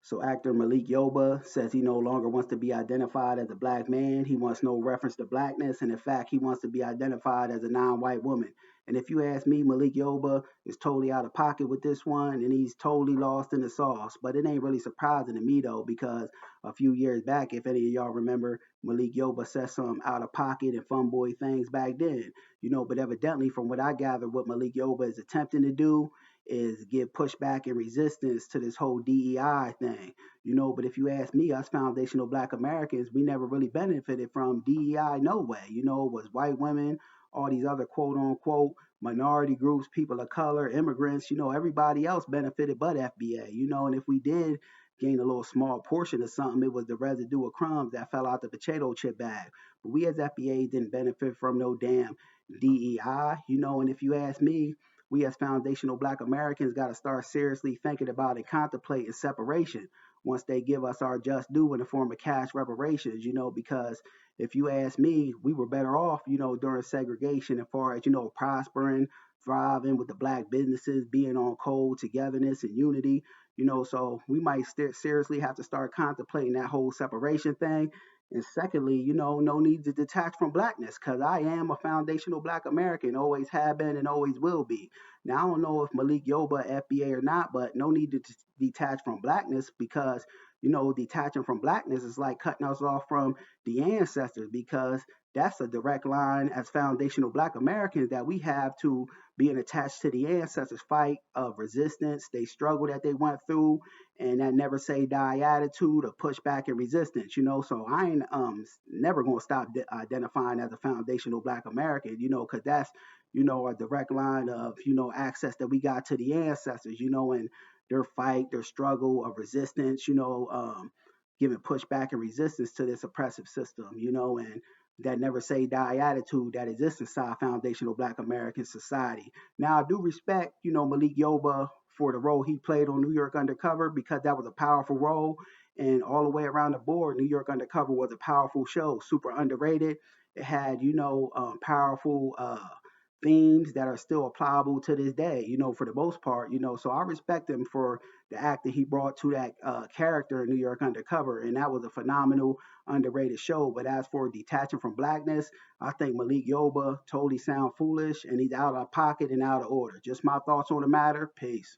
So actor MalikYoba says he no longer wants to be identified as a black man. He wants no reference to blackness, and in fact, he wants to be identified as a non-white woman. And if you ask me, MalikYoba is totally out of pocket with this one, and he's totally lost in the sauce. But it ain't really surprising to me though, because a few years back, if any of y'all remember, MalikYoba said some out of pocket and fun boy things back then. But evidently, from what I gather, what MalikYoba is attempting to do is give pushback and resistance to this whole DEI thing. But if you ask me, us foundational black Americans, we never really benefited from DEI no way. It was white women, all these other quote unquote minority groups, people of color, immigrants, everybody else benefited but FBA, and if we did gain a little small portion of something, it was the residue of crumbs that fell out the potato chip bag. But we as FBA didn't benefit from no damn DEI, and if you ask me, we as foundational black Americans got to start seriously thinking about and contemplating separation once they give us our just due in the form of cash reparations, because if you ask me, we were better off, during segregation as far as, prospering, thriving with the black businesses being on code, togetherness, and unity, so we might seriously have to start contemplating that whole separation thing. And secondly, no need to detach from blackness because I am a foundational black American, always have been and always will be. Now, I don't know if MalikYoba FBA or not, but no need to detach from blackness because, detaching from blackness is like cutting us off from the ancestors because that's a direct line as foundational black Americans that we have to being attached to the ancestors' fight of resistance, they struggle that they went through, and that never say die attitude of pushback and resistance, So I ain't never gonna stop identifying as a foundational black American, because that's a direct line of access that we got to the ancestors, and their fight, their struggle of resistance, giving pushback and resistance to this oppressive system, and that never say die attitude that exists inside foundational black American society. Now I do respect, MalikYoba for the role he played on New York Undercover because that was a powerful role. And all the way around the board, New York Undercover was a powerful show, super underrated. It had, powerful themes that are still applicable to this day, for the most part, So I respect him for the act that he brought to that character in New York Undercover. And that was a phenomenal, underrated show. But as for detaching from blackness, I think MalikYoba totally sound foolish and he's out of pocket and out of order. Just my thoughts on the matter. Peace.